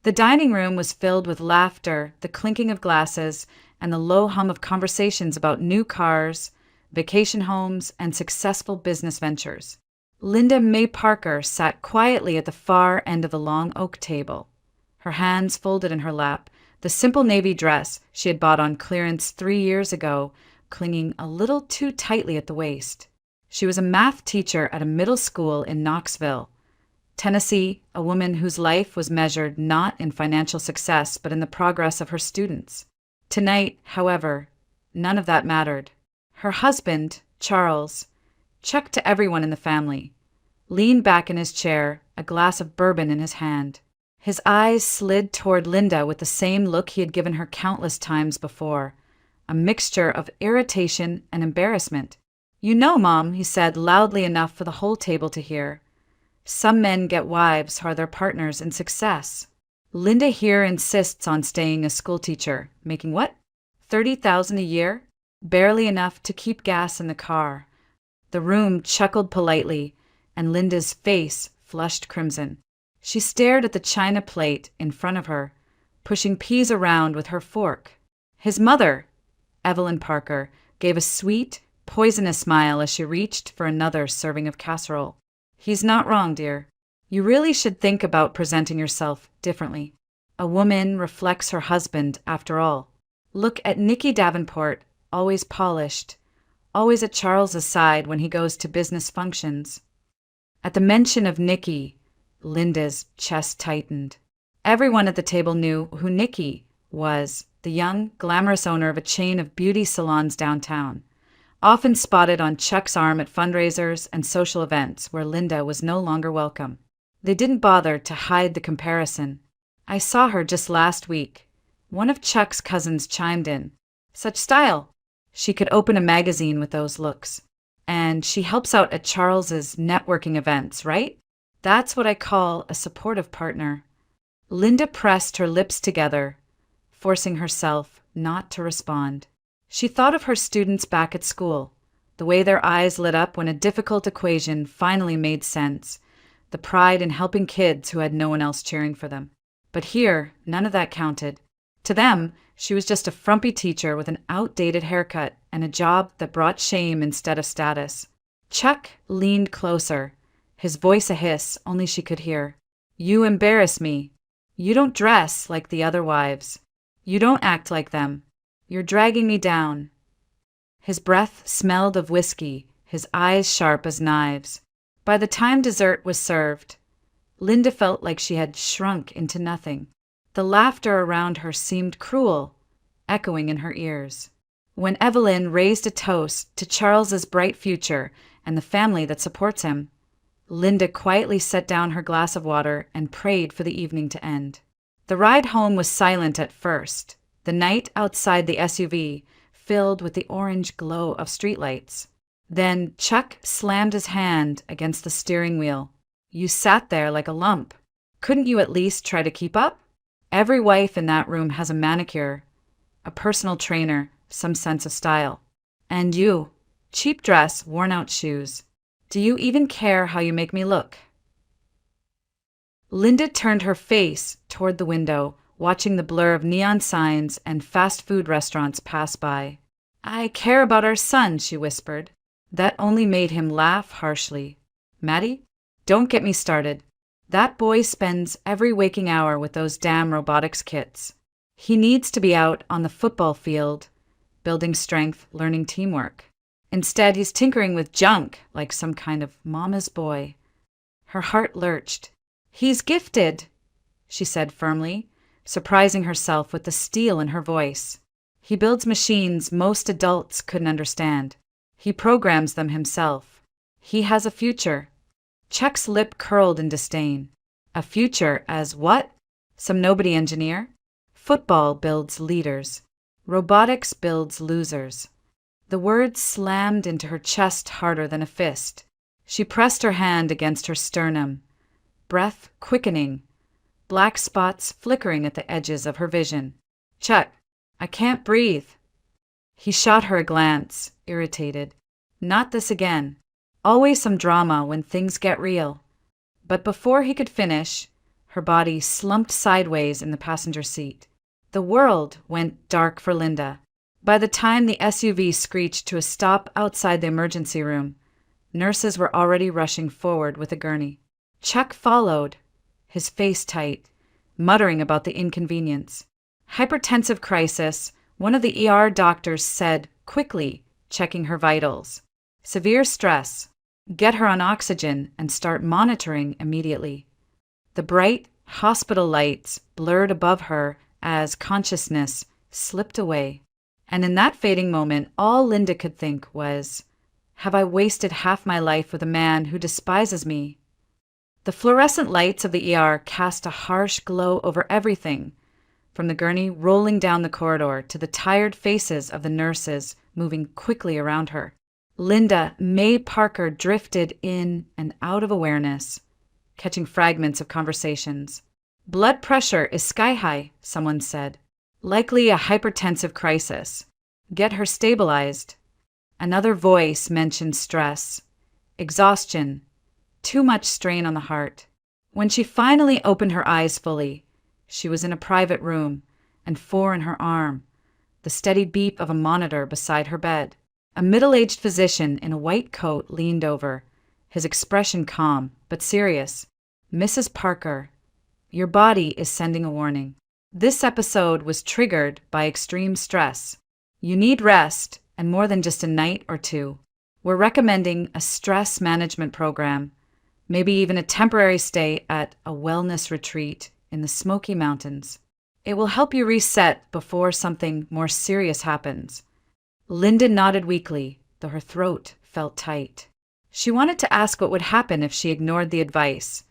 The dining room was filled with laughter, the clinking of glasses, and the low hum of conversations about new cars, vacation homes, and successful business ventures. Linda May Parker sat quietly at the far end of the long oak table, her hands folded in her lap, the simple navy dress she had bought on clearance 3 years ago clinging a little too tightly at the waist. She was a math teacher at a middle school in Knoxville, Tennessee, a woman whose life was measured not in financial success but in the progress of her students. Tonight, however, none of that mattered. Her husband, Charles, Chuck to everyone in the family, leaned back in his chair, a glass of bourbon in his hand. His eyes slid toward Linda with the same look he had given her countless times before, a mixture of irritation and embarrassment. "You know, Mom," he said loudly enough for the whole table to hear, "some men get wives who are their partners in success. Linda here insists on staying a schoolteacher, making what? $30,000 a year? Barely enough to keep gas in the car." The room chuckled politely, and Linda's face flushed crimson. She stared at the china plate in front of her, pushing peas around with her fork. His mother, Evelyn Parker, gave a sweet, poisonous smile as she reached for another serving of casserole. "He's not wrong, dear. You really should think about presenting yourself differently. A woman reflects her husband, after all. Look at Nicky Davenport, always polished, always at Charles's side when he goes to business functions." At the mention of Nicky, Linda's chest tightened. Everyone at the table knew who Nicky was, the young, glamorous owner of a chain of beauty salons downtown, often spotted on Chuck's arm at fundraisers and social events where Linda was no longer welcome. They didn't bother to hide the comparison. "I saw her just last week." One of Chuck's cousins chimed in. "Such style. She could open a magazine with those looks. And she helps out at Charles's networking events, right? That's what I call a supportive partner." Linda pressed her lips together, forcing herself not to respond. She thought of her students back at school, the way their eyes lit up when a difficult equation finally made sense, the pride in helping kids who had no one else cheering for them. But here, none of that counted. To them, she was just a frumpy teacher with an outdated haircut and a job that brought shame instead of status. Chuck leaned closer, his voice a hiss only she could hear. "You embarrass me. You don't dress like the other wives. You don't act like them. You're dragging me down." His breath smelled of whiskey, his eyes sharp as knives. By the time dessert was served, Linda felt like she had shrunk into nothing. The laughter around her seemed cruel, echoing in her ears. When Evelyn raised a toast to Charles's bright future and the family that supports him, Linda quietly set down her glass of water and prayed for the evening to end. The ride home was silent at first, the night outside the SUV filled with the orange glow of streetlights. Then Chuck slammed his hand against the steering wheel. "You sat there like a lump. Couldn't you at least try to keep up? Every wife in that room has a manicure, a personal trainer, some sense of style. And you, cheap dress, worn-out shoes. Do you even care how you make me look?" Linda turned her face toward the window, watching the blur of neon signs and fast food restaurants pass by. "I care about our son," she whispered. That only made him laugh harshly. "Maddie, don't get me started. That boy spends every waking hour with those damn robotics kits. He needs to be out on the football field, building strength, learning teamwork. Instead, he's tinkering with junk like some kind of mama's boy." Her heart lurched. "He's gifted," she said firmly, surprising herself with the steel in her voice. "He builds machines most adults couldn't understand. He programs them himself. He has a future." Chuck's lip curled in disdain. "A future as what? Some nobody engineer? Football builds leaders. Robotics builds losers." The words slammed into her chest harder than a fist. She pressed her hand against her sternum, breath quickening, black spots flickering at the edges of her vision. "Chuck, I can't breathe." He shot her a glance, irritated. Not this again. Always some drama when things get real. But before he could finish, Her body slumped sideways in the passenger seat. The world went dark for Linda. By the time the SUV screeched to a stop outside the emergency room, nurses were already rushing forward with a gurney. Chuck followed, his face tight, muttering about the inconvenience. Hypertensive crisis, one of the ER doctors said quickly, checking her vitals. Severe stress. Get her on oxygen and start monitoring immediately. The bright hospital lights blurred above her as consciousness slipped away. And in that fading moment, all Linda could think was, have I wasted half my life with a man who despises me? The fluorescent lights of the ER cast a harsh glow over everything, from the gurney rolling down the corridor to the tired faces of the nurses moving quickly around her. Linda May Parker drifted in and out of awareness, catching fragments of conversations. Blood pressure is sky high, someone said. Likely a hypertensive crisis. Get her stabilized. Another voice mentioned stress, exhaustion, too much strain on the heart. When she finally opened her eyes fully, she was in a private room, and 4 in her arm, the steady beep of a monitor beside her bed. A middle-aged physician in a white coat leaned over, his expression calm but serious. Mrs. Parker, your body is sending a warning. This episode was triggered by extreme stress. You need rest, and more than just a night or two. We're recommending a stress management program, maybe even a temporary stay at a wellness retreat in the Smoky Mountains. It will help you reset before something more serious happens. Linda nodded weakly, though her throat felt tight. She wanted to ask what would happen if she ignored the advice,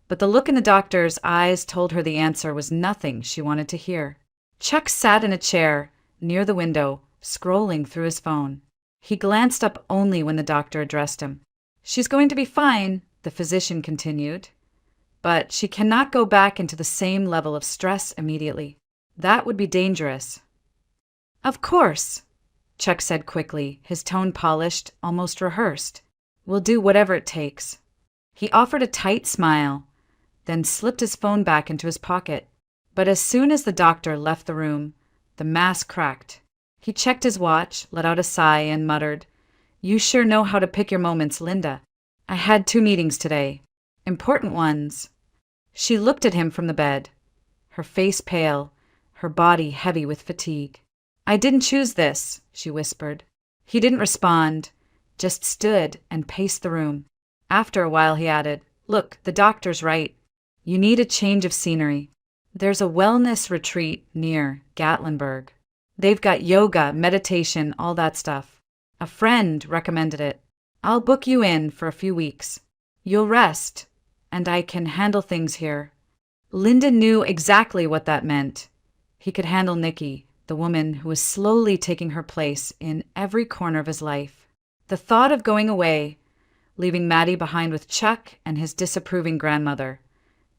but the look in the doctor's eyes told her the answer was nothing she wanted to hear. Chuck sat in a chair near the window, scrolling through his phone. He glanced up only when the doctor addressed him. She's going to be fine, the physician continued, but she cannot go back into the same level of stress immediately. That would be dangerous. Of course, Chuck said quickly, his tone polished, almost rehearsed. We'll do whatever it takes. He offered a tight smile, then slipped his phone back into his pocket. But as soon as the doctor left the room, the mask cracked. He checked his watch, let out a sigh, and muttered, You sure know how to pick your moments, Linda. I had 2 meetings today. Important ones. She looked at him from the bed, her face pale, her body heavy with fatigue. I didn't choose this, she whispered. He didn't respond, just stood and paced the room. After a while he added, Look, the doctor's right. You need a change of scenery. There's a wellness retreat near Gatlinburg. They've got yoga, meditation, all that stuff. A friend recommended it. I'll book you in for a few weeks. You'll rest, and I can handle things here. Linda knew exactly what that meant. He could handle Nikki, the woman who was slowly taking her place in every corner of his life. The thought of going away, leaving Maddie behind with Chuck and his disapproving grandmother,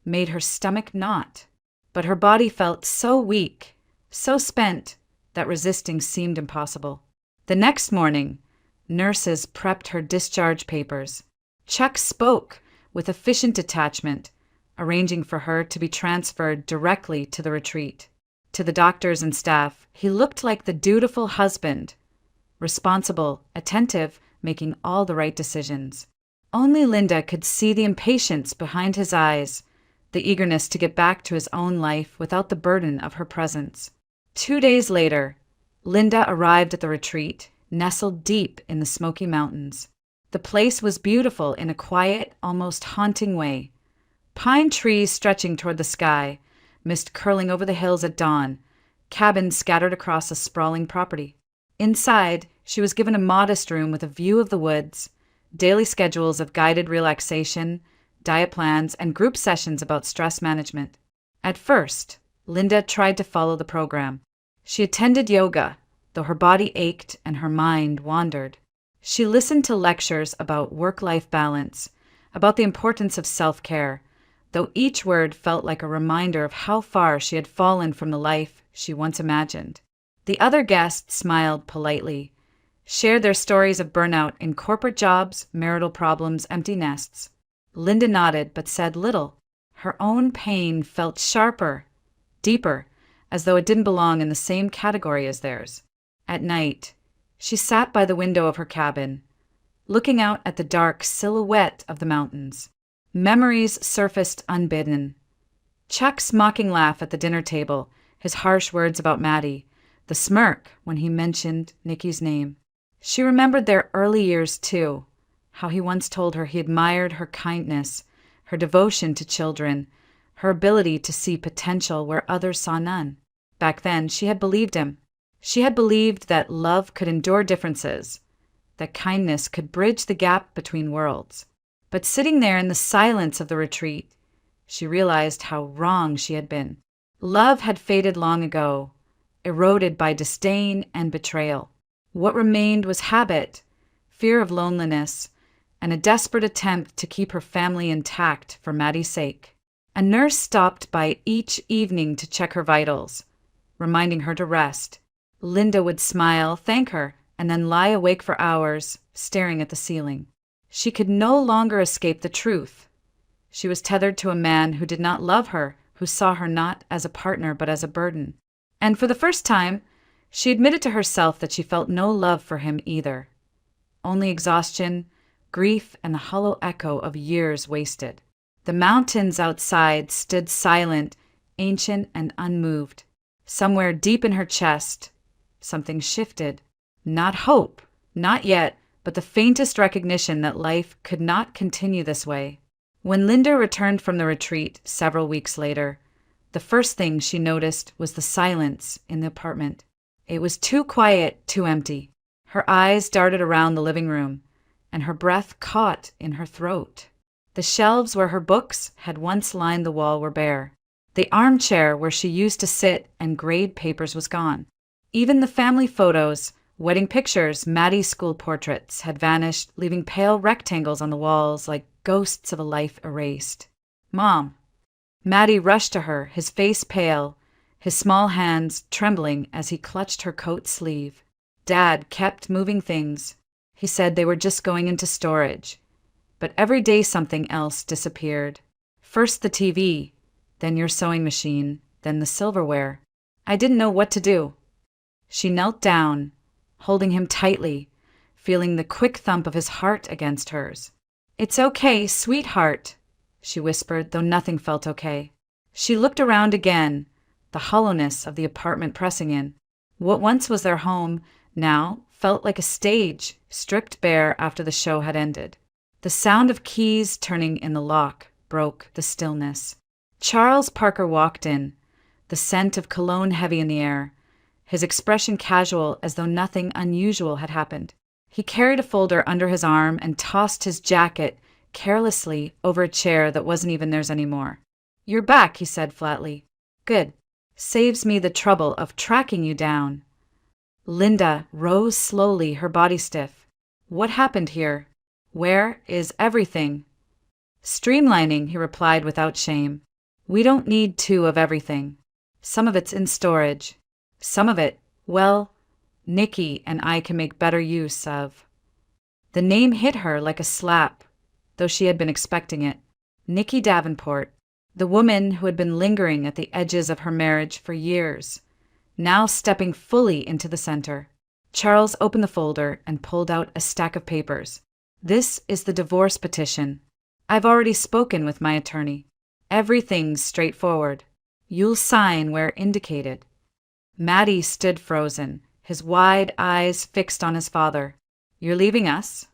made her stomach knot. But her body felt so weak, so spent, that resisting seemed impossible. The next morning, nurses prepped her discharge papers. Chuck spoke with efficient detachment, arranging for her to be transferred directly to the retreat. To the doctors and staff, he looked like the dutiful husband, responsible, attentive, making all the right decisions. Only Linda could see the impatience behind his eyes, the eagerness to get back to his own life without the burden of her presence. 2 days later, Linda arrived at the retreat, nestled deep in the Smoky Mountains. The place was beautiful in a quiet, almost haunting way. Pine trees stretching toward the sky, mist curling over the hills at dawn, cabins scattered across a sprawling property. Inside, she was given a modest room with a view of the woods, daily schedules of guided relaxation, diet plans, and group sessions about stress management. At first, Linda tried to follow the program. She attended yoga, though her body ached and her mind wandered. She listened to lectures about work-life balance, about the importance of self-care, though each word felt like a reminder of how far she had fallen from the life she once imagined. The other guests smiled politely, shared their stories of burnout in corporate jobs, marital problems, empty nests. Linda nodded but said little. Her own pain felt sharper, deeper, as though it didn't belong in the same category as theirs. At night, she sat by the window of her cabin, looking out at the dark silhouette of the mountains. Memories surfaced unbidden. Chuck's mocking laugh at the dinner table, his harsh words about Maddie, the smirk when he mentioned Nikki's name. She remembered their early years, too, how he once told her he admired her kindness, her devotion to children, her ability to see potential where others saw none. Back then, she had believed him. She had believed that love could endure differences, that kindness could bridge the gap between worlds. But sitting there in the silence of the retreat, she realized how wrong she had been. Love had faded long ago, eroded by disdain and betrayal. What remained was habit, fear of loneliness, and a desperate attempt to keep her family intact for Maddie's sake. A nurse stopped by each evening to check her vitals, reminding her to rest. Linda would smile, thank her, and then lie awake for hours, staring at the ceiling. She could no longer escape the truth. She was tethered to a man who did not love her, who saw her not as a partner but as a burden. And for the first time, she admitted to herself that she felt no love for him either. Only exhaustion, grief, and the hollow echo of years wasted. The mountains outside stood silent, ancient, and unmoved. Somewhere deep in her chest, something shifted. Not hope, not yet, but the faintest recognition that life could not continue this way. When Linda returned from the retreat several weeks later, the first thing she noticed was the silence in the apartment. It was too quiet, too empty. Her eyes darted around the living room, and her breath caught in her throat. The shelves where her books had once lined the wall were bare. The armchair where she used to sit and grade papers was gone. Even the family photos, wedding pictures, Maddie's school portraits had vanished, leaving pale rectangles on the walls like ghosts of a life erased. "Mom." Maddie rushed to her, his face pale, his small hands trembling as he clutched her coat sleeve. Dad kept moving things. He said they were just going into storage. But every day something else disappeared. First the TV, then your sewing machine, then the silverware. I didn't know what to do. She knelt down, holding him tightly, feeling the quick thump of his heart against hers. "It's okay, sweetheart," she whispered, though nothing felt okay. She looked around again, the hollowness of the apartment pressing in. What once was their home now felt like a stage, stripped bare after the show had ended. The sound of keys turning in the lock broke the stillness. Charles Parker walked in, the scent of cologne heavy in the air, his expression casual as though nothing unusual had happened. He carried a folder under his arm and tossed his jacket carelessly over a chair that wasn't even theirs anymore. "You're back," he said flatly. "Good. Saves me the trouble of tracking you down." Linda rose slowly, her body stiff. "What happened here? Where is everything?" "Streamlining," he replied without shame. "We don't need two of everything. Some of it's in storage. Some of it, well, Nikki and I can make better use of." The name hit her like a slap, though she had been expecting it. Nikki Davenport, the woman who had been lingering at the edges of her marriage for years, now stepping fully into the center. Charles opened the folder and pulled out a stack of papers. "This is the divorce petition. I've already spoken with my attorney. Everything's straightforward. You'll sign where indicated." Maddie stood frozen, his wide eyes fixed on his father. "You're leaving us?"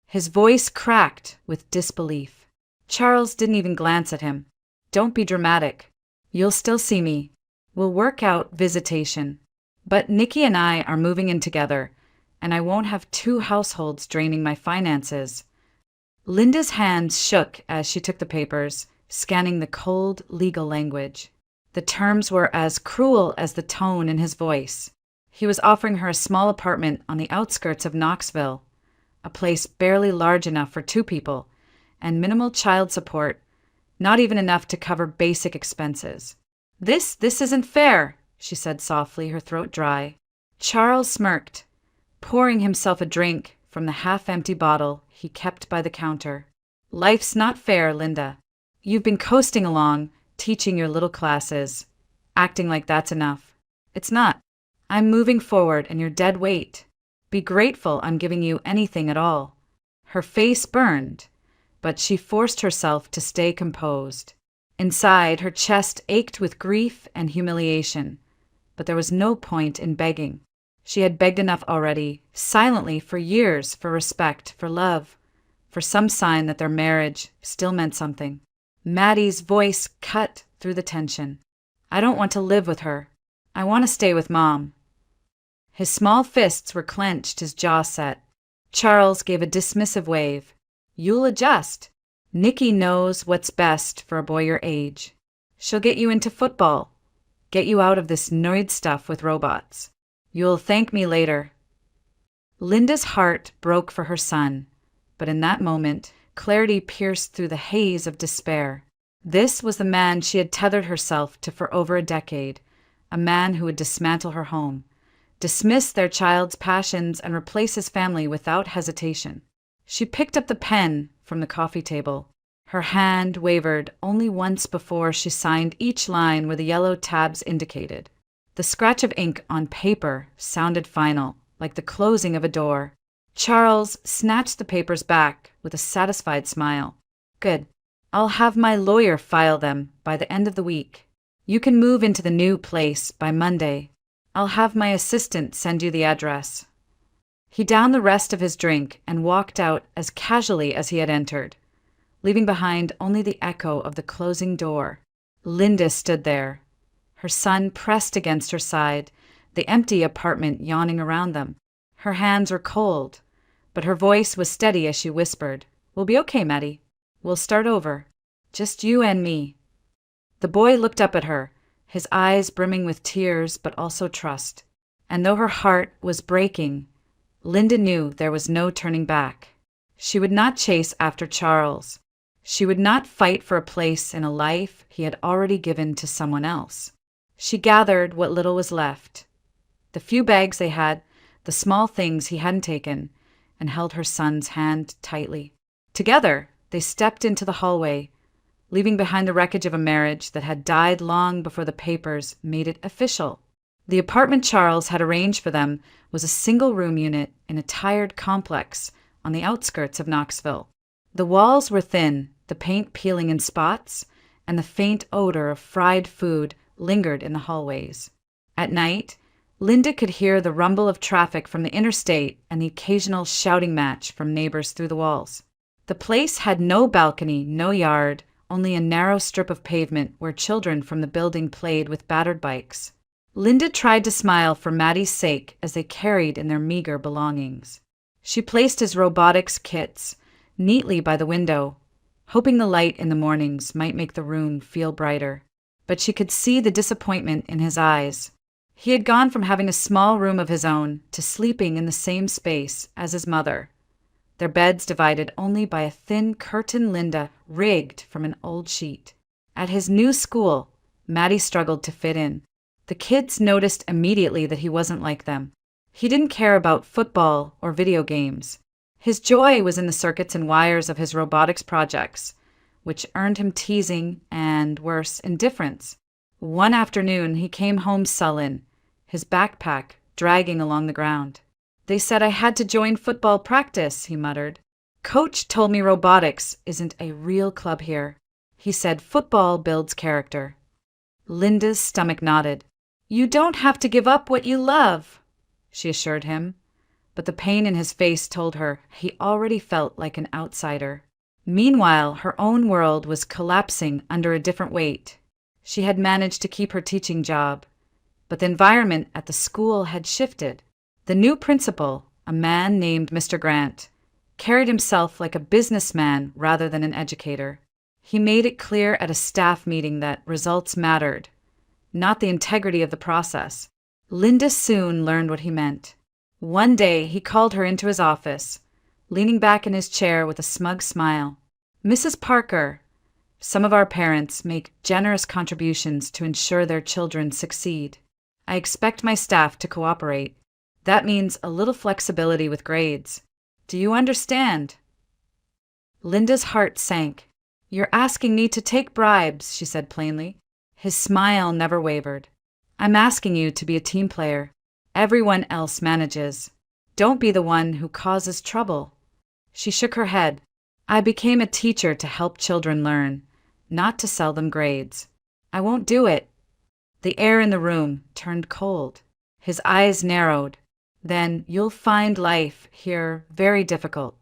His voice cracked with disbelief. Charles didn't even glance at him. "Don't be dramatic. You'll still see me. We'll work out visitation. But Nikki and I are moving in together, and I won't have two households draining my finances." Linda's hands shook as she took the papers, scanning the cold legal language. The terms were as cruel as the tone in his voice. He was offering her a small apartment on the outskirts of Knoxville, a place barely large enough for two people, and minimal child support, not even enough to cover basic expenses. This isn't fair," she said softly, her throat dry. Charles smirked, pouring himself a drink from the half-empty bottle he kept by the counter. "Life's not fair, Linda. You've been coasting along, teaching your little classes, acting like that's enough. It's not. I'm moving forward and you're dead weight. Be grateful I'm giving you anything at all." Her face burned, but she forced herself to stay composed. Inside, her chest ached with grief and humiliation, but there was no point in begging. She had begged enough already, silently for years, for respect, for love, for some sign that their marriage still meant something. Maddie's voice cut through the tension. "I don't want to live with her. I want to stay with Mom." His small fists were clenched, his jaw set. Charles gave a dismissive wave. "You'll adjust. Nikki knows what's best for a boy your age. She'll get you into football, get you out of this nerd stuff with robots. You'll thank me later." Linda's heart broke for her son, but in that moment, clarity pierced through the haze of despair. This was the man she had tethered herself to for over a decade, a man who would dismantle her home, dismiss their child's passions, and replace his family without hesitation. She picked up the pen from the coffee table. Her hand wavered only once before she signed each line where the yellow tabs indicated. The scratch of ink on paper sounded final, like the closing of a door. Charles snatched the papers back with a satisfied smile. "Good. I'll have my lawyer file them by the end of the week. You can move into the new place by Monday. I'll have my assistant send you the address." He downed the rest of his drink and walked out as casually as he had entered, leaving behind only the echo of the closing door. Linda stood there, her son pressed against her side, the empty apartment yawning around them. Her hands were cold, but her voice was steady as she whispered, "We'll be okay, Maddie. We'll start over. Just you and me." The boy looked up at her, his eyes brimming with tears but also trust. And though her heart was breaking, Linda knew there was no turning back. She would not chase after Charles. She would not fight for a place in a life he had already given to someone else. She gathered what little was left, the few bags they had, the small things he hadn't taken, and held her son's hand tightly. Together, they stepped into the hallway, leaving behind the wreckage of a marriage that had died long before the papers made it official. The apartment Charles had arranged for them was a single-room unit in a tired complex on the outskirts of Knoxville. The walls were thin, the paint peeling in spots, and the faint odor of fried food lingered in the hallways. At night, Linda could hear the rumble of traffic from the interstate and the occasional shouting match from neighbors through the walls. The place had no balcony, no yard, only a narrow strip of pavement where children from the building played with battered bikes. Linda tried to smile for Maddie's sake as they carried in their meager belongings. She placed his robotics kits neatly by the window, hoping the light in the mornings might make the room feel brighter. But she could see the disappointment in his eyes. He had gone from having a small room of his own to sleeping in the same space as his mother, their beds divided only by a thin curtain Linda rigged from an old sheet. At his new school, Maddie struggled to fit in. The kids noticed immediately that he wasn't like them. He didn't care about football or video games. His joy was in the circuits and wires of his robotics projects, which earned him teasing and, worse, indifference. One afternoon, he came home sullen, his backpack dragging along the ground. "They said I had to join football practice," he muttered. "Coach told me robotics isn't a real club here. He said football builds character." Linda's stomach nodded. "You don't have to give up what you love," she assured him, but the pain in his face told her he already felt like an outsider. Meanwhile, her own world was collapsing under a different weight. She had managed to keep her teaching job, but the environment at the school had shifted. The new principal, a man named Mr. Grant, carried himself like a businessman rather than an educator. He made it clear at a staff meeting that results mattered, not the integrity of the process. Linda soon learned what he meant. One day, he called her into his office, leaning back in his chair with a smug smile. "Mrs. Parker, some of our parents make generous contributions to ensure their children succeed. I expect my staff to cooperate. That means a little flexibility with grades. Do you understand?" Linda's heart sank. "You're asking me to take bribes," she said plainly. His smile never wavered. "I'm asking you to be a team player. Everyone else manages. Don't be the one who causes trouble." She shook her head. "I became a teacher to help children learn, not to sell them grades. I won't do it." The air in the room turned cold. His eyes narrowed. "Then you'll find life here very difficult."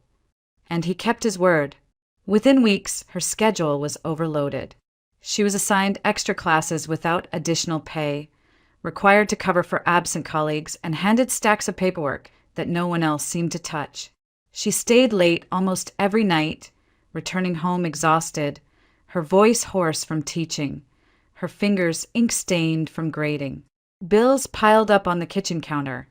And he kept his word. Within weeks, her schedule was overloaded. She was assigned extra classes without additional pay, required to cover for absent colleagues, and handed stacks of paperwork that no one else seemed to touch. She stayed late almost every night, returning home exhausted, her voice hoarse from teaching, her fingers ink-stained from grading. Bills piled up on the kitchen counter.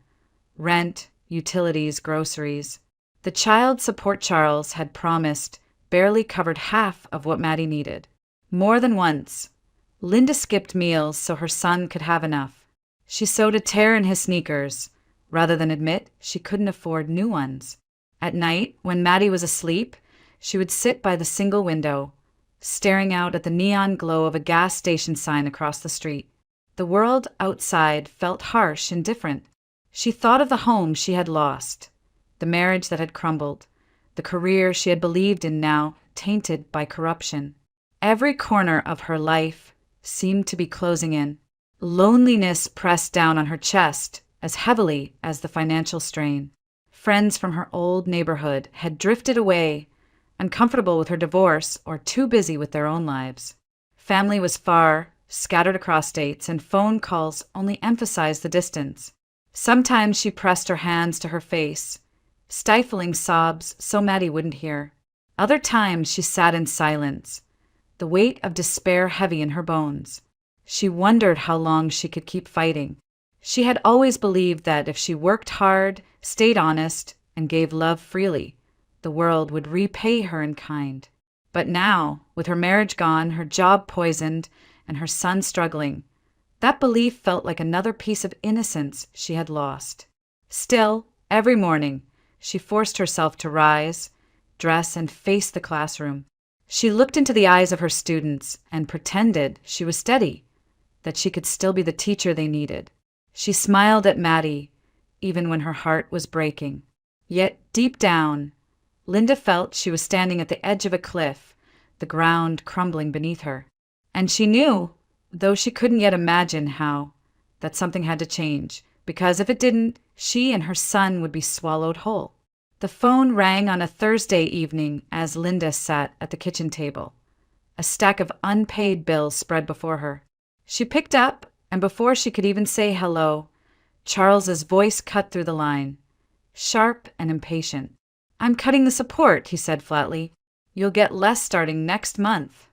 Rent, utilities, groceries. The child support Charles had promised barely covered half of what Maddie needed. More than once, Linda skipped meals so her son could have enough. She sewed a tear in his sneakers, rather than admit she couldn't afford new ones. At night, when Maddie was asleep, she would sit by the single window, staring out at the neon glow of a gas station sign across the street. The world outside felt harsh and different. She thought of the home she had lost, the marriage that had crumbled, the career she had believed in now tainted by corruption. Every corner of her life seemed to be closing in. Loneliness pressed down on her chest as heavily as the financial strain. Friends from her old neighborhood had drifted away, uncomfortable with her divorce or too busy with their own lives. Family was far, scattered across states, and phone calls only emphasized the distance. Sometimes she pressed her hands to her face, stifling sobs so Maddie wouldn't hear. Other times she sat in silence, the weight of despair heavy in her bones. She wondered how long she could keep fighting. She had always believed that if she worked hard, stayed honest, and gave love freely, the world would repay her in kind. But now, with her marriage gone, her job poisoned, and her son struggling, that belief felt like another piece of innocence she had lost. Still, every morning, she forced herself to rise, dress, and face the classroom. She looked into the eyes of her students and pretended she was steady, that she could still be the teacher they needed. She smiled at Maddie, even when her heart was breaking. Yet, deep down, Linda felt she was standing at the edge of a cliff, the ground crumbling beneath her. And she knew, though she couldn't yet imagine how, that something had to change, because if it didn't, she and her son would be swallowed whole. The phone rang on a Thursday evening as Linda sat at the kitchen table. A stack of unpaid bills spread before her. She picked up, and before she could even say hello, Charles's voice cut through the line, sharp and impatient. "I'm cutting the support," he said flatly. "You'll get less starting next month."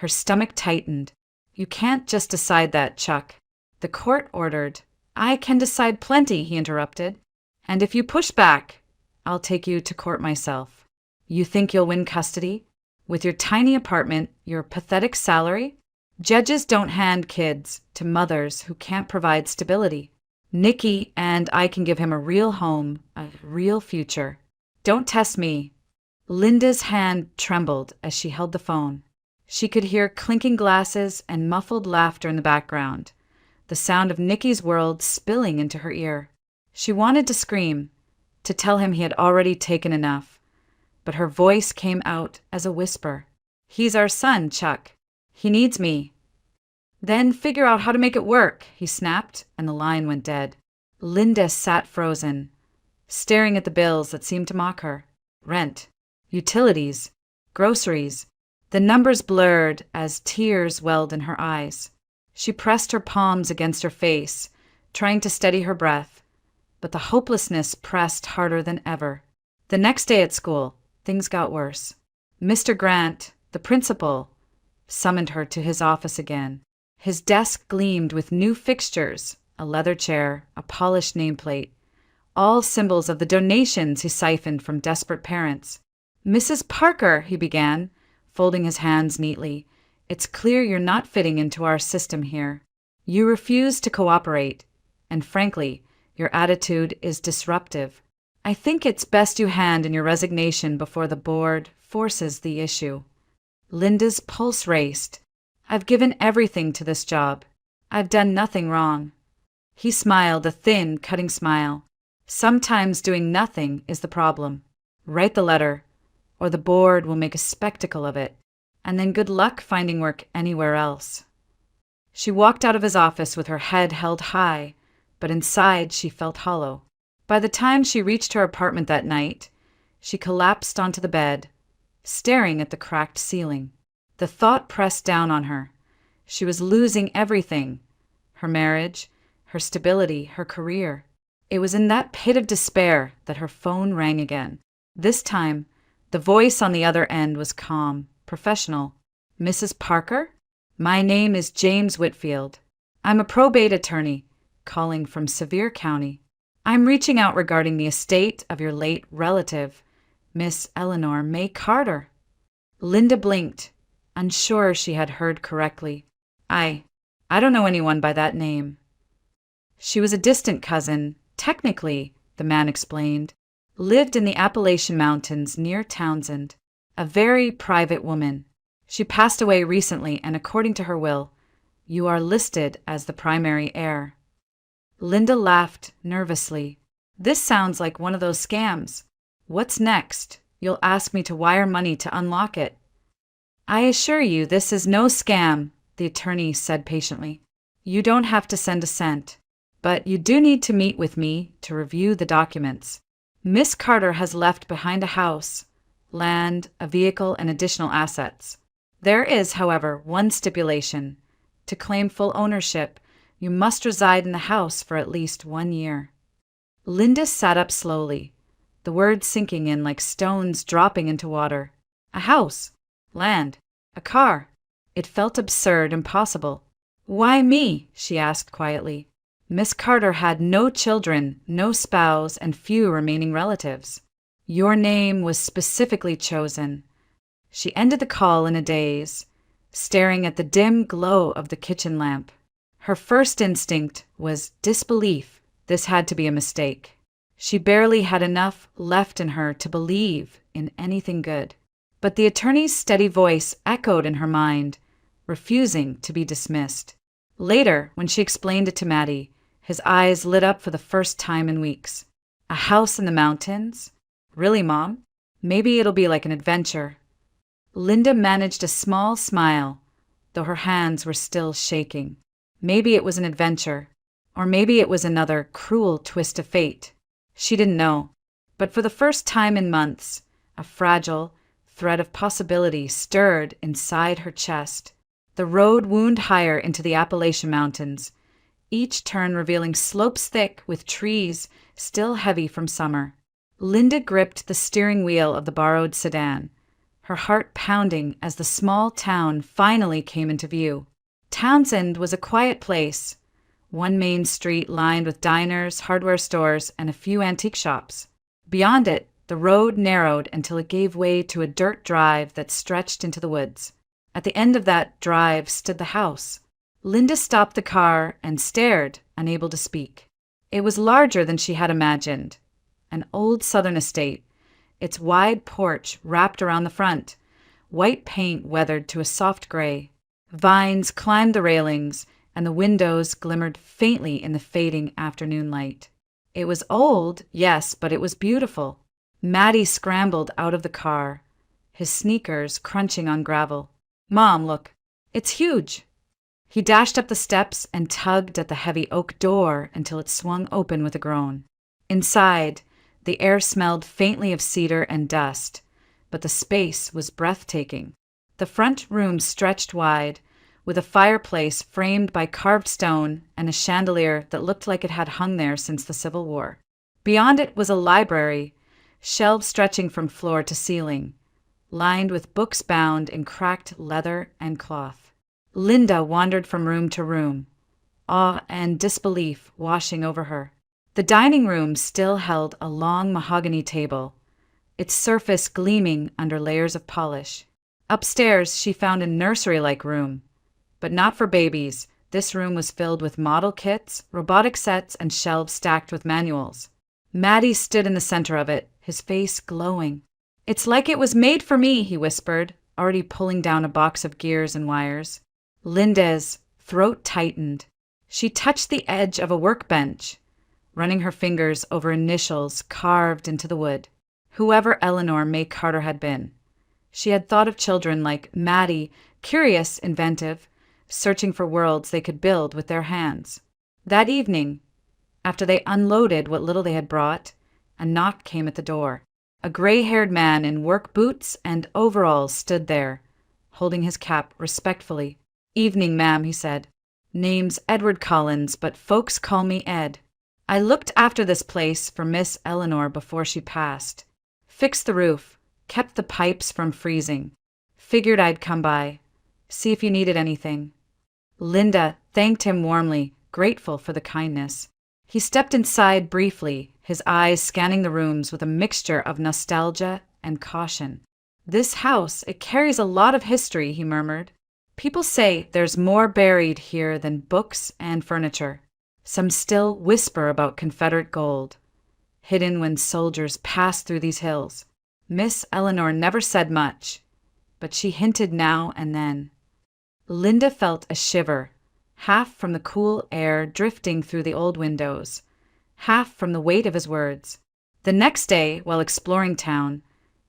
Her stomach tightened. "You can't just decide that, Chuck." The court ordered. "I can decide plenty," he interrupted. "And if you push back, I'll take you to court myself." "You think you'll win custody? With your tiny apartment, your pathetic salary?" "Judges don't hand kids to mothers who can't provide stability. Nicky and I can give him a real home, a real future. Don't test me." Linda's hand trembled as she held the phone. She could hear clinking glasses and muffled laughter in the background, the sound of Nicky's world spilling into her ear. She wanted to scream, to tell him he had already taken enough, but her voice came out as a whisper. "He's our son, Chuck. He needs me." "Then figure out how to make it work," he snapped, and the line went dead. Linda sat frozen, staring at the bills that seemed to mock her. Rent, utilities, groceries. The numbers blurred as tears welled in her eyes. She pressed her palms against her face, trying to steady her breath, but the hopelessness pressed harder than ever. The next day at school, things got worse. Mr. Grant, the principal, summoned her to his office again. His desk gleamed with new fixtures, a leather chair, a polished nameplate, all symbols of the donations he siphoned from desperate parents. "Mrs. Parker," he began, folding his hands neatly, "it's clear you're not fitting into our system here. You refuse to cooperate, and frankly, your attitude is disruptive. I think it's best you hand in your resignation before the board forces the issue." Linda's pulse raced. I've given everything to this job. I've done nothing wrong. He smiled, a thin, cutting smile. Sometimes doing nothing is the problem. Write the letter, or the board will make a spectacle of it, and then good luck finding work anywhere else. She walked out of his office with her head held high, but inside she felt hollow. By the time she reached her apartment that night, she collapsed onto the bed, staring at the cracked ceiling. The thought pressed down on her. She was losing everything: her marriage, her stability, her career. It was in that pit of despair that her phone rang again. This time, the voice on the other end was calm, professional. Mrs. Parker? My name is James Whitfield. I'm a probate attorney, calling from Sevier County. I'm reaching out regarding the estate of your late relative, Miss Eleanor May Carter. Linda blinked, unsure she had heard correctly. I don't know anyone by that name. She was a distant cousin, technically, the man explained. Lived in the Appalachian Mountains near Townsend. A very private woman. She passed away recently, and according to her will, you are listed as the primary heir. Linda laughed nervously. This sounds like one of those scams. What's next? You'll ask me to wire money to unlock it. I assure you this is no scam, the attorney said patiently. You don't have to send a cent, but you do need to meet with me to review the documents. Miss Carter has left behind a house, land, a vehicle, and additional assets. There is, however, one stipulation. To claim full ownership, you must reside in the house for at least 1 year. Linda sat up slowly, the words sinking in like stones dropping into water. A house, land, a car. It felt absurd, impossible. Why me? She asked quietly. Miss Carter had no children, no spouse, and few remaining relatives. Your name was specifically chosen. She ended the call in a daze, staring at the dim glow of the kitchen lamp. Her first instinct was disbelief. This had to be a mistake. She barely had enough left in her to believe in anything good. But the attorney's steady voice echoed in her mind, refusing to be dismissed. Later, when she explained it to Maddie, his eyes lit up for the first time in weeks. A house in the mountains? Really, Mom? Maybe it'll be like an adventure. Linda managed a small smile, though her hands were still shaking. Maybe it was an adventure, or maybe it was another cruel twist of fate. She didn't know. But for the first time in months, a fragile thread of possibility stirred inside her chest. The road wound higher into the Appalachian Mountains, each turn revealing slopes thick with trees still heavy from summer. Linda gripped the steering wheel of the borrowed sedan, her heart pounding as the small town finally came into view. Townsend was a quiet place, one main street lined with diners, hardware stores, and a few antique shops. Beyond it, the road narrowed until it gave way to a dirt drive that stretched into the woods. At the end of that drive stood the house. Linda stopped the car and stared, unable to speak. It was larger than she had imagined. An old southern estate, its wide porch wrapped around the front, white paint weathered to a soft gray. Vines climbed the railings, and the windows glimmered faintly in the fading afternoon light. It was old, yes, but it was beautiful. Maddie scrambled out of the car, his sneakers crunching on gravel. Mom, look, it's huge. He dashed up the steps and tugged at the heavy oak door until it swung open with a groan. Inside, the air smelled faintly of cedar and dust, but the space was breathtaking. The front room stretched wide, with a fireplace framed by carved stone and a chandelier that looked like it had hung there since the Civil War. Beyond it was a library, shelves stretching from floor to ceiling, lined with books bound in cracked leather and cloth. Linda wandered from room to room, awe and disbelief washing over her. The dining room still held a long mahogany table, its surface gleaming under layers of polish. Upstairs, she found a nursery-like room, but not for babies. This room was filled with model kits, robotic sets, and shelves stacked with manuals. Maddie stood in the center of it, his face glowing. It's like it was made for me, he whispered, already pulling down a box of gears and wires. Linda's throat tightened. She touched the edge of a workbench, running her fingers over initials carved into the wood. Whoever Eleanor May Carter had been. She had thought of children like Maddie, curious, inventive, searching for worlds they could build with their hands. That evening, after they unloaded what little they had brought, a knock came at the door. A gray-haired man in work boots and overalls stood there, holding his cap respectfully. "Evening, ma'am," he said. "Name's Edward Collins, but folks call me Ed. I looked after this place for Miss Eleanor before she passed. Fixed the roof, kept the pipes from freezing. Figured I'd come by, see if you needed anything." Linda thanked him warmly, grateful for the kindness. He stepped inside briefly, his eyes scanning the rooms with a mixture of nostalgia and caution. "This house, it carries a lot of history," he murmured. "People say there's more buried here than books and furniture. Some still whisper about Confederate gold, hidden when soldiers passed through these hills." Miss Eleanor never said much, but she hinted now and then. Linda felt a shiver, half from the cool air drifting through the old windows, half from the weight of his words. The next day, while exploring town,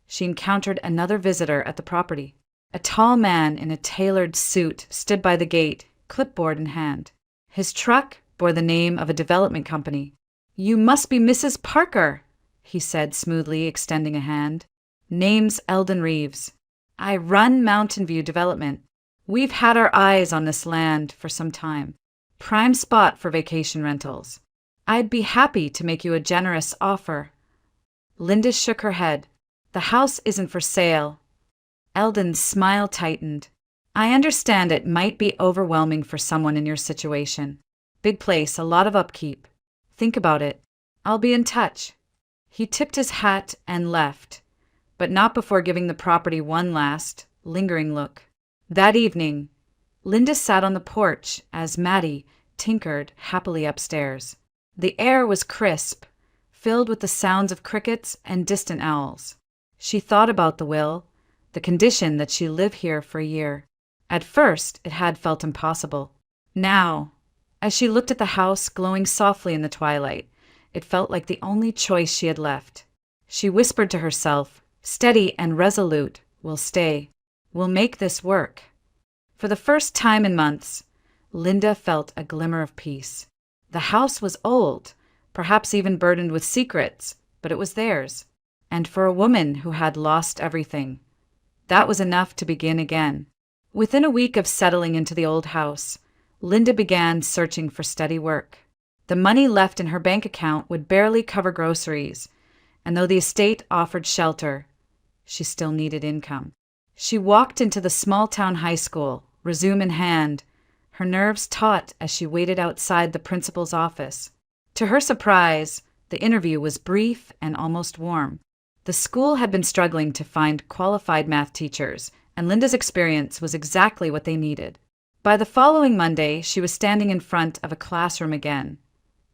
she encountered another visitor at the property. A tall man in a tailored suit stood by the gate, clipboard in hand. His truck bore the name of a development company. "You must be Mrs. Parker," he said smoothly, extending a hand. "Name's Eldon Reeves. I run Mountain View Development. We've had our eyes on this land for some time. Prime spot for vacation rentals. I'd be happy to make you a generous offer." Linda shook her head. "The house isn't for sale." Eldon's smile tightened. "I understand it might be overwhelming for someone in your situation. Big place, a lot of upkeep. Think about it. I'll be in touch." He tipped his hat and left, but not before giving the property one last, lingering look. That evening, Linda sat on the porch as Maddie tinkered happily upstairs. The air was crisp, filled with the sounds of crickets and distant owls. She thought about the will, the condition that she live here for a year. At first, it had felt impossible. Now, as she looked at the house glowing softly in the twilight, it felt like the only choice she had left. She whispered to herself, "Steady and resolute, we'll stay. We'll make this work." For the first time in months, Linda felt a glimmer of peace. The house was old, perhaps even burdened with secrets, but it was theirs. And for a woman who had lost everything, that was enough to begin again. Within a week of settling into the old house, Linda began searching for steady work. The money left in her bank account would barely cover groceries, and though the estate offered shelter, she still needed income. She walked into the small-town high school, resume in hand, her nerves taut as she waited outside the principal's office. To her surprise, the interview was brief and almost warm. The school had been struggling to find qualified math teachers, and Linda's experience was exactly what they needed. By the following Monday, she was standing in front of a classroom again,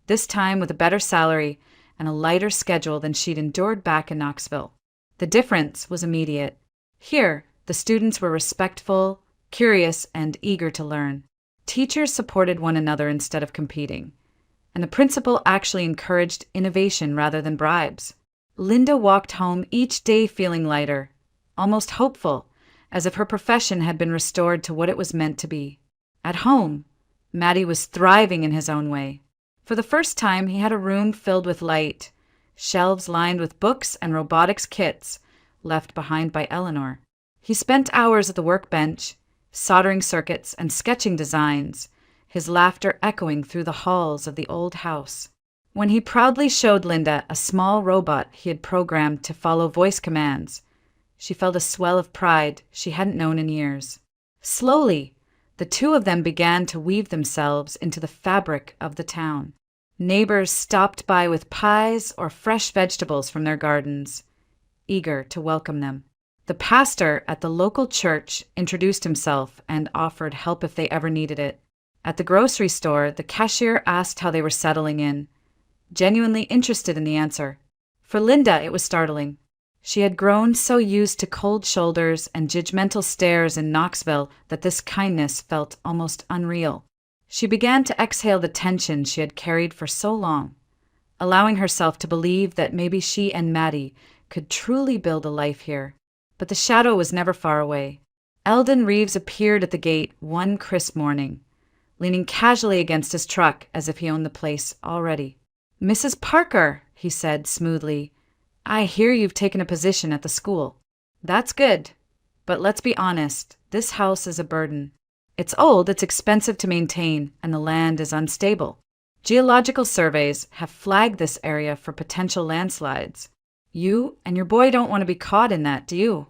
this time with a better salary and a lighter schedule than she'd endured back in Knoxville. The difference was immediate. Here, the students were respectful, curious, and eager to learn. Teachers supported one another instead of competing, and the principal actually encouraged innovation rather than bribes. Linda walked home each day feeling lighter, almost hopeful, as if her profession had been restored to what it was meant to be. At home, Maddie was thriving in his own way. For the first time, he had a room filled with light, shelves lined with books and robotics kits left behind by Eleanor. He spent hours at the workbench, soldering circuits and sketching designs, his laughter echoing through the halls of the old house. When he proudly showed Linda a small robot he had programmed to follow voice commands, she felt a swell of pride she hadn't known in years. Slowly, the two of them began to weave themselves into the fabric of the town. Neighbors stopped by with pies or fresh vegetables from their gardens, eager to welcome them. The pastor at the local church introduced himself and offered help if they ever needed it. At the grocery store, the cashier asked how they were settling in, genuinely interested in the answer. For Linda, it was startling. She had grown so used to cold shoulders and judgmental stares in Knoxville that this kindness felt almost unreal. She began to exhale the tension she had carried for so long, allowing herself to believe that maybe she and Maddie could truly build a life here. But the shadow was never far away. Eldon Reeves appeared at the gate one crisp morning, leaning casually against his truck as if he owned the place already. "Mrs. Parker," he said smoothly, "I hear you've taken a position at the school." "That's good. But let's be honest, this house is a burden. It's old, it's expensive to maintain, and the land is unstable. Geological surveys have flagged this area for potential landslides. You and your boy don't want to be caught in that, do you?"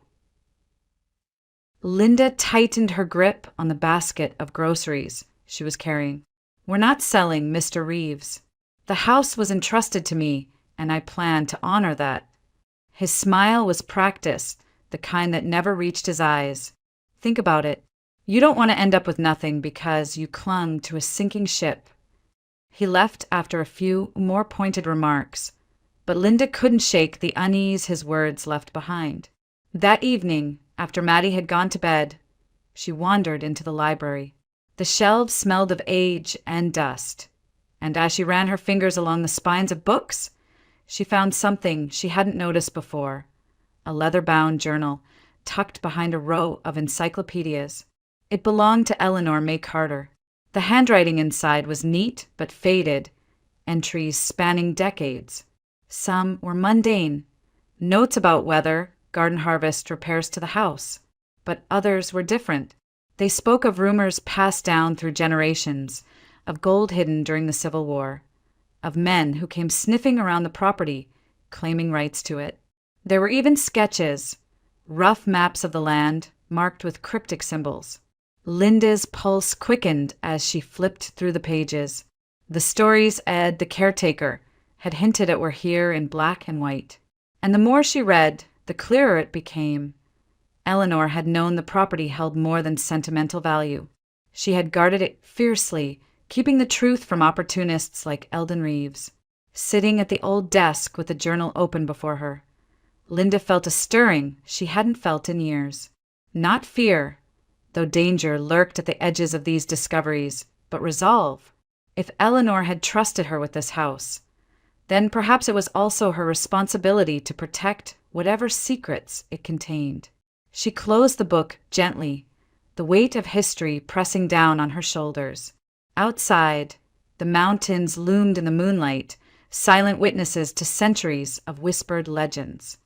Linda tightened her grip on the basket of groceries she was carrying. "We're not selling, Mr. Reeves. The house was entrusted to me, and I plan to honor that." His smile was practiced, the kind that never reached his eyes. "Think about it. You don't want to end up with nothing because you clung to a sinking ship." He left after a few more pointed remarks, but Linda couldn't shake the unease his words left behind. That evening, after Maddie had gone to bed, she wandered into the library. The shelves smelled of age and dust, and as she ran her fingers along the spines of books, she found something she hadn't noticed before: a leather-bound journal tucked behind a row of encyclopedias. It belonged to Eleanor May Carter. The handwriting inside was neat but faded, entries spanning decades. Some were mundane, notes about weather, garden harvest, repairs to the house. But others were different. They spoke of rumors passed down through generations, of gold hidden during the Civil War, of men who came sniffing around the property, claiming rights to it. There were even sketches, rough maps of the land, marked with cryptic symbols. Linda's pulse quickened as she flipped through the pages. The stories Ed, the caretaker, had hinted at were here in black and white. And the more she read, the clearer it became. Eleanor had known the property held more than sentimental value. She had guarded it fiercely, keeping the truth from opportunists like Eldon Reeves. Sitting at the old desk with the journal open before her, Linda felt a stirring she hadn't felt in years. Not fear, though danger lurked at the edges of these discoveries, but resolve. If Eleanor had trusted her with this house, then perhaps it was also her responsibility to protect whatever secrets it contained. She closed the book gently, the weight of history pressing down on her shoulders. Outside, the mountains loomed in the moonlight, silent witnesses to centuries of whispered legends.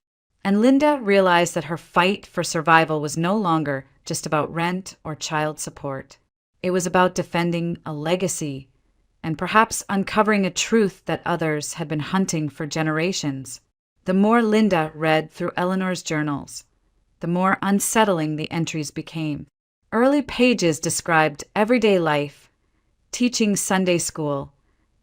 And Linda realized that her fight for survival was no longer just about rent or child support. It was about defending a legacy and perhaps uncovering a truth that others had been hunting for generations. The more Linda read through Eleanor's journals, the more unsettling the entries became. Early pages described everyday life: teaching Sunday school,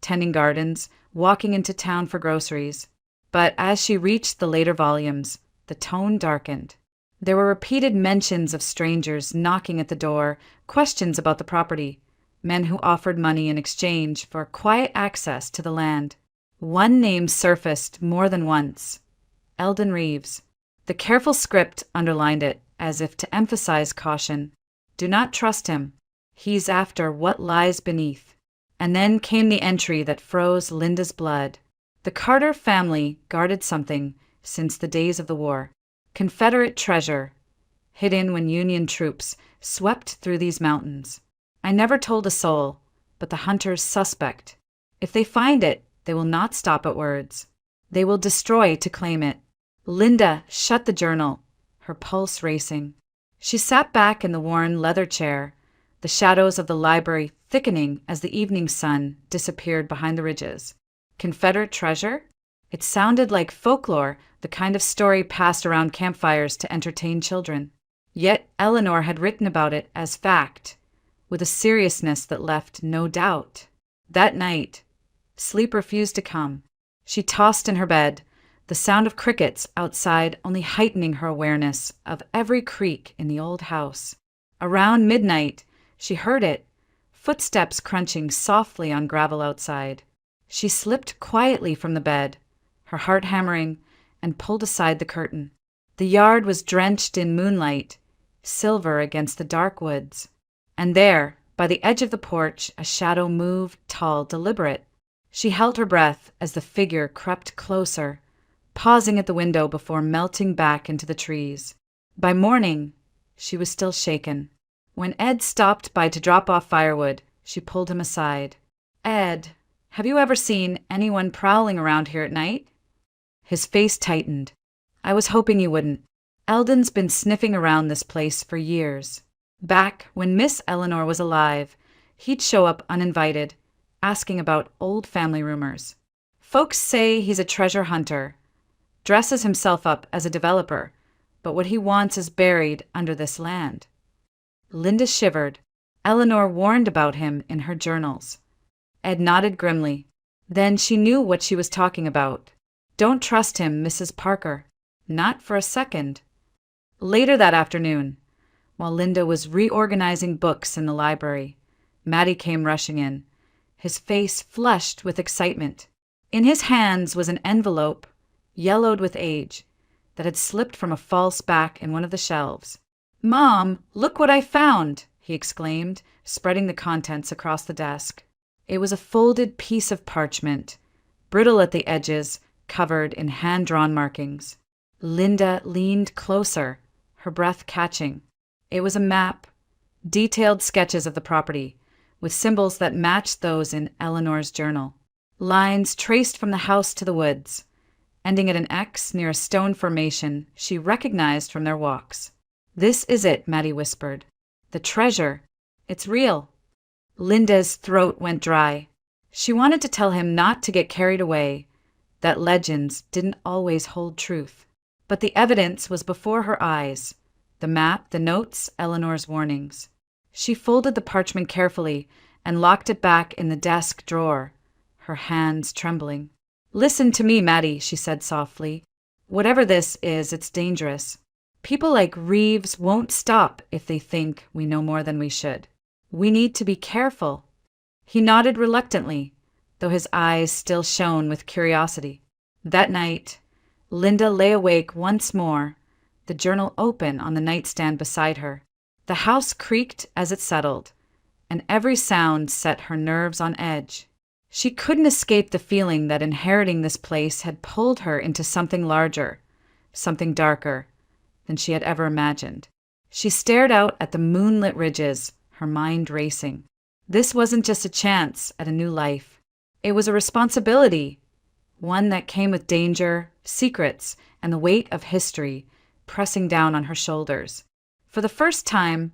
tending gardens, walking into town for groceries. But as she reached the later volumes, the tone darkened. There were repeated mentions of strangers knocking at the door, questions about the property, men who offered money in exchange for quiet access to the land. One name surfaced more than once: Eldon Reeves. The careful script underlined it, as if to emphasize caution. Do not trust him. He's after what lies beneath. And then came the entry that froze Linda's blood. The Carter family guarded something since the days of the war: Confederate treasure, hidden when Union troops swept through these mountains. I never told a soul, but the hunters suspect. If they find it, they will not stop at words. They will destroy to claim it. Linda shut the journal, her pulse racing. She sat back in the worn leather chair, the shadows of the library thickening as the evening sun disappeared behind the ridges. Confederate treasure? It sounded like folklore, the kind of story passed around campfires to entertain children. Yet Eleanor had written about it as fact, with a seriousness that left no doubt. That night, sleep refused to come. She tossed in her bed, the sound of crickets outside only heightening her awareness of every creak in the old house. Around midnight, she heard it, footsteps crunching softly on gravel outside. She slipped quietly from the bed, her heart hammering, and pulled aside the curtain. The yard was drenched in moonlight, silver against the dark woods. And there, by the edge of the porch, a shadow moved, tall, deliberate. She held her breath as the figure crept closer, pausing at the window before melting back into the trees. By morning, she was still shaken. When Ed stopped by to drop off firewood, she pulled him aside. "Ed, have you ever seen anyone prowling around here at night?" His face tightened. "I was hoping you wouldn't. Eldon's been sniffing around this place for years. Back when Miss Eleanor was alive, he'd show up uninvited, asking about old family rumors. Folks say he's a treasure hunter, dresses himself up as a developer, but what he wants is buried under this land." Linda shivered. Eleanor warned about him in her journals. Ed nodded grimly. Then she knew what she was talking about. "Don't trust him, Mrs. Parker. Not for a second." Later that afternoon, while Linda was reorganizing books in the library, Matty came rushing in, his face flushed with excitement. In his hands was an envelope, yellowed with age, that had slipped from a false back in one of the shelves. "Mom, look what I found!" he exclaimed, spreading the contents across the desk. It was a folded piece of parchment, brittle at the edges, covered in hand-drawn markings. Linda leaned closer, her breath catching. It was a map, detailed sketches of the property, with symbols that matched those in Eleanor's journal. Lines traced from the house to the woods, ending at an X near a stone formation she recognized from their walks. "This is it," Matty whispered. "The treasure. It's real." Linda's throat went dry. She wanted to tell him not to get carried away, that legends didn't always hold truth. But the evidence was before her eyes. The map, the notes, Eleanor's warnings. She folded the parchment carefully and locked it back in the desk drawer, her hands trembling. "Listen to me, Matty," she said softly. "Whatever this is, it's dangerous. People like Reeves won't stop if they think we know more than we should. We need to be careful." He nodded reluctantly, though his eyes still shone with curiosity. That night, Linda lay awake once more, the journal open on the nightstand beside her. The house creaked as it settled, and every sound set her nerves on edge. She couldn't escape the feeling that inheriting this place had pulled her into something larger, something darker than she had ever imagined. She stared out at the moonlit ridges, her mind racing. This wasn't just a chance at a new life. It was a responsibility, one that came with danger, secrets, and the weight of history pressing down on her shoulders. For the first time,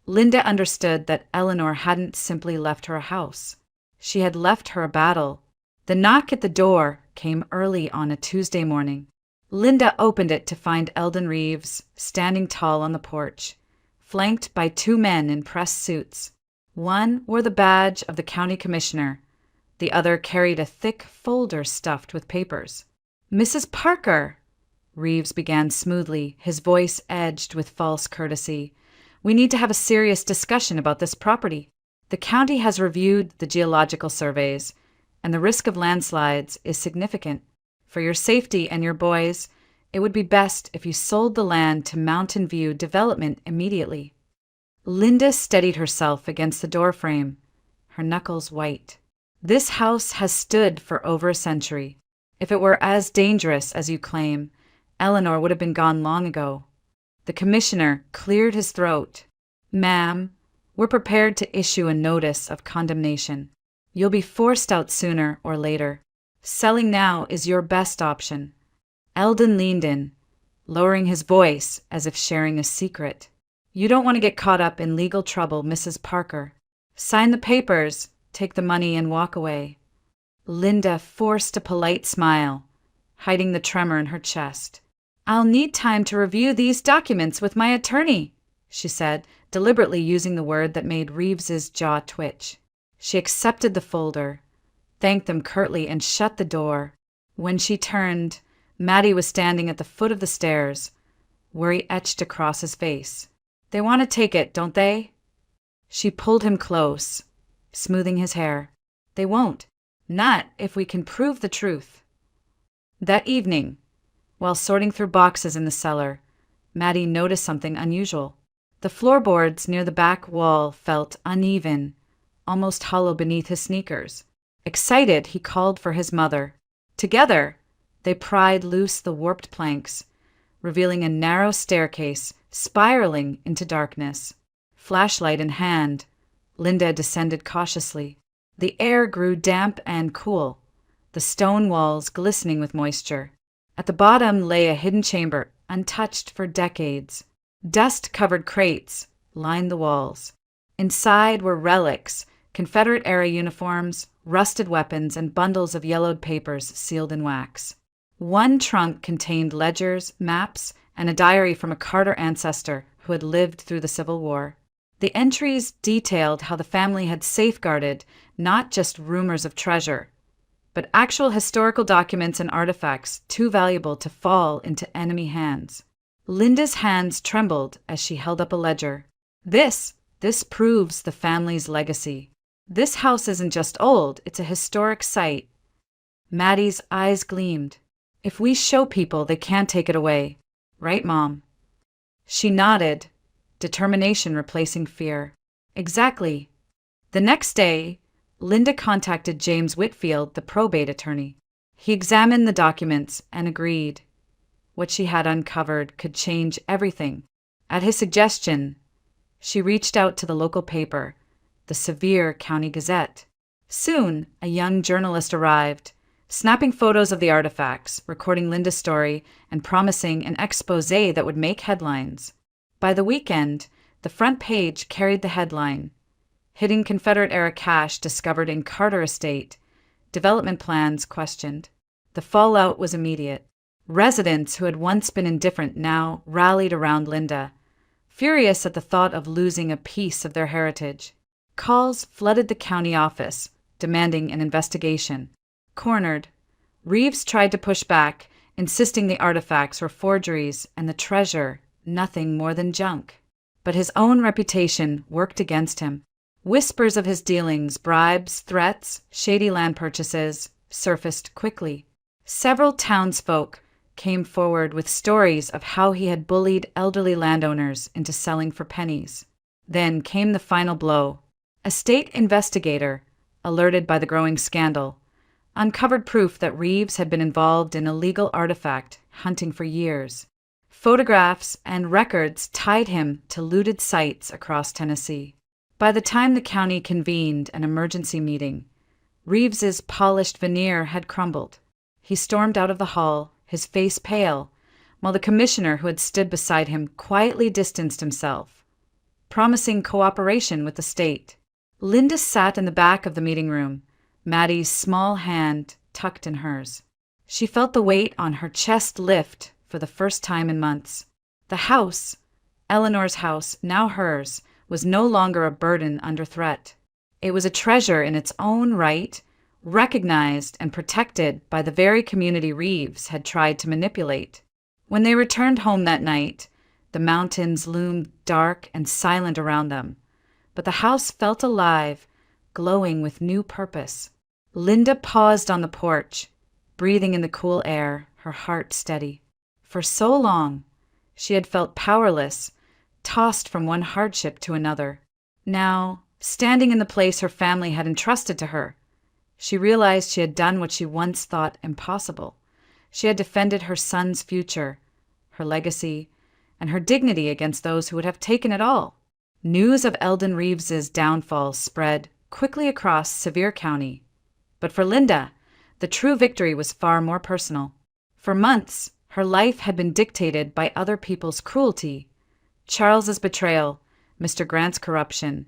Linda understood that Eleanor hadn't simply left her a house. She had left her a battle. The knock at the door came early on a Tuesday morning. Linda opened it to find Eldon Reeves standing tall on the porch, flanked by two men in pressed suits. One wore the badge of the county commissioner. The other carried a thick folder stuffed with papers. "Mrs. Parker," Reeves began smoothly, his voice edged with false courtesy, "we need to have a serious discussion about this property. The county has reviewed the geological surveys, and the risk of landslides is significant. For your safety and your boys', it would be best if you sold the land to Mountain View Development immediately." Linda steadied herself against the doorframe, her knuckles white. "This house has stood for over a century. If it were as dangerous as you claim, Eleanor would have been gone long ago." The commissioner cleared his throat. "Ma'am, we're prepared to issue a notice of condemnation. You'll be forced out sooner or later. Selling now is your best option." Eldon leaned in, lowering his voice as if sharing a secret. "You don't want to get caught up in legal trouble, Mrs. Parker. Sign the papers, take the money, and walk away." Linda forced a polite smile, hiding the tremor in her chest. "I'll need time to review these documents with my attorney," she said, deliberately using the word that made Reeves's jaw twitch. She accepted the folder, thanked them curtly, and shut the door. When she turned, Matty was standing at the foot of the stairs, worry etched across his face. "They want to take it, don't they?" She pulled him close, smoothing his hair. "They won't. Not if we can prove the truth." That evening, While sorting through boxes in the cellar, Maddie noticed something unusual. The floorboards near the back wall felt uneven, almost hollow beneath his sneakers. Excited, he called for his mother. Together, they pried loose the warped planks, revealing a narrow staircase spiraling into darkness. Flashlight in hand, Linda descended cautiously. The air grew damp and cool, the stone walls glistening with moisture. At the bottom lay a hidden chamber, untouched for decades. Dust-covered crates lined the walls. Inside were relics, Confederate-era uniforms, rusted weapons, and bundles of yellowed papers sealed in wax. One trunk contained ledgers, maps, and a diary from a Carter ancestor who had lived through the Civil War. The entries detailed how the family had safeguarded not just rumors of treasure, but actual historical documents and artifacts too valuable to fall into enemy hands. Linda's hands trembled as she held up a ledger. This proves the family's legacy. This house isn't just old, it's a historic site. Maddie's eyes gleamed. If we show people, they can't take it away. Right, Mom? She nodded, determination replacing fear. Exactly. The next day, Linda contacted James Whitfield, the probate attorney. He examined the documents and agreed. What she had uncovered could change everything. At his suggestion, she reached out to the local paper, the Sevier County Gazette. Soon, a young journalist arrived, snapping photos of the artifacts, recording Linda's story, and promising an exposé that would make headlines. By the weekend, the front page carried the headline, "Hidden Confederate-era cache discovered in Carter Estate. Development plans questioned." The fallout was immediate. Residents who had once been indifferent now rallied around Linda, furious at the thought of losing a piece of their heritage. Calls flooded the county office, demanding an investigation. Cornered, Reeves tried to push back, insisting the artifacts were forgeries and the treasure nothing more than junk. But his own reputation worked against him. Whispers of his dealings, bribes, threats, shady land purchases surfaced quickly. Several townsfolk came forward with stories of how he had bullied elderly landowners into selling for pennies. Then came the final blow. A state investigator, alerted by the growing scandal, uncovered proof that Reeves had been involved in illegal artifact hunting for years. Photographs and records tied him to looted sites across Tennessee. By the time the county convened an emergency meeting, Reeves's polished veneer had crumbled. He stormed out of the hall, his face pale, while the commissioner who had stood beside him quietly distanced himself, promising cooperation with the state. Linda sat in the back of the meeting room, Maddie's small hand tucked in hers. She felt the weight on her chest lift for the first time in months. The house, Eleanor's house, now hers, was no longer a burden under threat. It was a treasure in its own right, recognized and protected by the very community Reeves had tried to manipulate. When they returned home that night, the mountains loomed dark and silent around them, but the house felt alive, glowing with new purpose. Linda paused on the porch, breathing in the cool air, her heart steady. For so long, she had felt powerless, tossed from one hardship to another. Now, standing in the place her family had entrusted to her, she realized she had done what she once thought impossible. She had defended her son's future, her legacy, and her dignity against those who would have taken it all. News of Eldon Reeves's downfall spread quickly across Sevier County. But for Linda, the true victory was far more personal. For months, her life had been dictated by other people's cruelty. Charles's betrayal, Mr. Grant's corruption,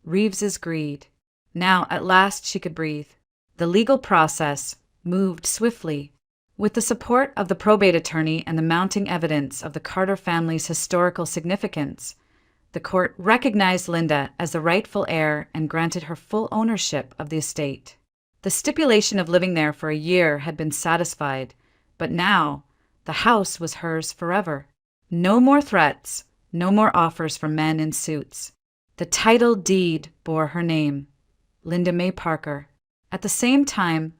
Reeves's greed. Now, at last, she could breathe. The legal process moved swiftly. With the support of the probate attorney and the mounting evidence of the Carter family's historical significance, the court recognized Linda as the rightful heir and granted her full ownership of the estate. The stipulation of living there for a year had been satisfied, but now the house was hers forever. No more threats, no more offers from men in suits. The title deed bore her name, Linda May Parker. At the same time,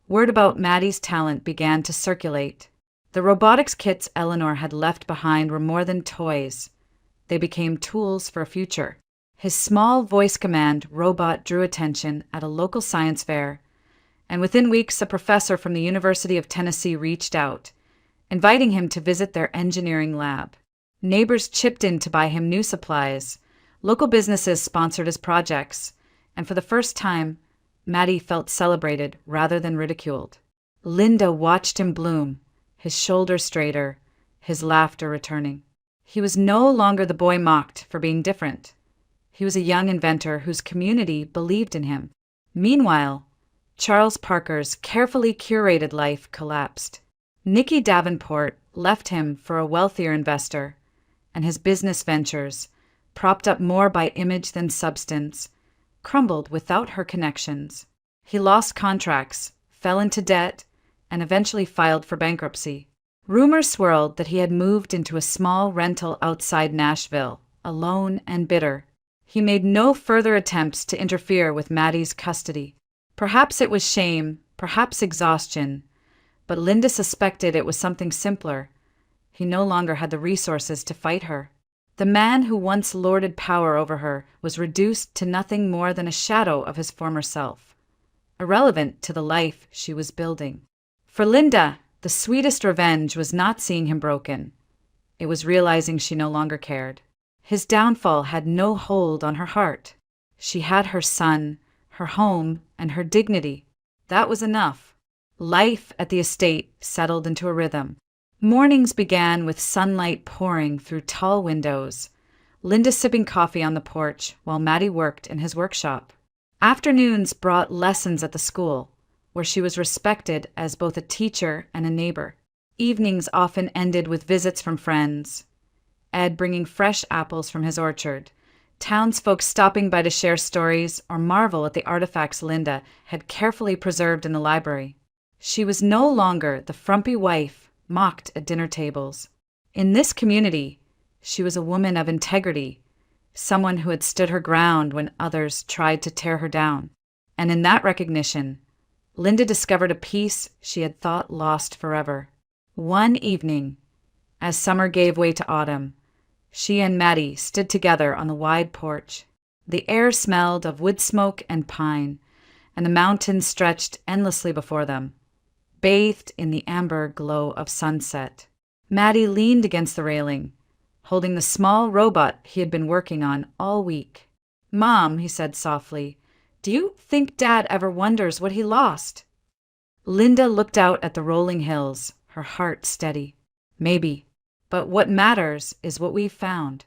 word about Maddie's talent began to circulate. The robotics kits Eleanor had left behind were more than toys. They became tools for a future. His small voice command robot drew attention at a local science fair, and within weeks a professor from the University of Tennessee reached out, inviting him to visit their engineering lab. Neighbors chipped in to buy him new supplies. Local businesses sponsored his projects, and for the first time, Maddie felt celebrated rather than ridiculed. Linda watched him bloom, his shoulders straighter, his laughter returning. He was no longer the boy mocked for being different. He was a young inventor whose community believed in him. Meanwhile, Charles Parker's carefully curated life collapsed. Nikki Davenport left him for a wealthier investor, and his business ventures, propped up more by image than substance, crumbled without her connections. He lost contracts, fell into debt, and eventually filed for bankruptcy. Rumors swirled that he had moved into a small rental outside Nashville, alone and bitter. He made no further attempts to interfere with Maddie's custody. Perhaps it was shame, perhaps exhaustion, but Linda suspected it was something simpler. He no longer had the resources to fight her. The man who once lorded power over her was reduced to nothing more than a shadow of his former self, irrelevant to the life she was building. For Linda, the sweetest revenge was not seeing him broken. It was realizing she no longer cared. His downfall had no hold on her heart. She had her son, her home, and her dignity. That was enough. Life at the estate settled into a rhythm. Mornings began with sunlight pouring through tall windows, Linda sipping coffee on the porch while Maddie worked in his workshop. Afternoons brought lessons at the school, where she was respected as both a teacher and a neighbor. Evenings often ended with visits from friends, Ed bringing fresh apples from his orchard, townsfolk stopping by to share stories or marvel at the artifacts Linda had carefully preserved in the library. She was no longer the frumpy wife mocked at dinner tables. In this community, she was a woman of integrity, someone who had stood her ground when others tried to tear her down. And in that recognition, Linda discovered a peace she had thought lost forever. One evening, as summer gave way to autumn, she and Maddie stood together on the wide porch. The air smelled of wood smoke and pine, and the mountains stretched endlessly before them, bathed in the amber glow of sunset. Maddie leaned against the railing, holding the small robot he had been working on all week. "Mom," he said softly, "do you think Dad ever wonders what he lost?" Linda looked out at the rolling hills, her heart steady. "Maybe. But what matters is what we've found."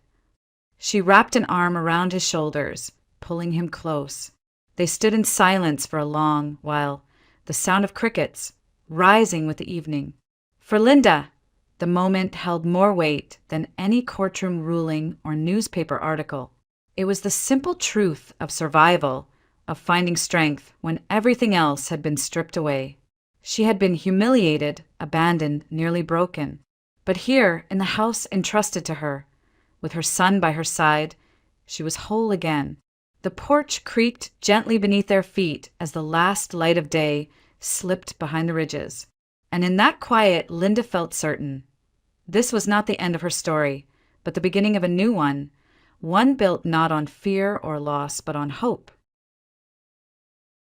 She wrapped an arm around his shoulders, pulling him close. They stood in silence for a long while, the sound of crickets rising with the evening. For Linda, the moment held more weight than any courtroom ruling or newspaper article. It was the simple truth of survival, of finding strength when everything else had been stripped away. She had been humiliated, abandoned, nearly broken. But here, in the house entrusted to her, with her son by her side, she was whole again. The porch creaked gently beneath their feet as the last light of day slipped behind the ridges. And in that quiet, Linda felt certain. This was not the end of her story, but the beginning of a new one built not on fear or loss, but on hope.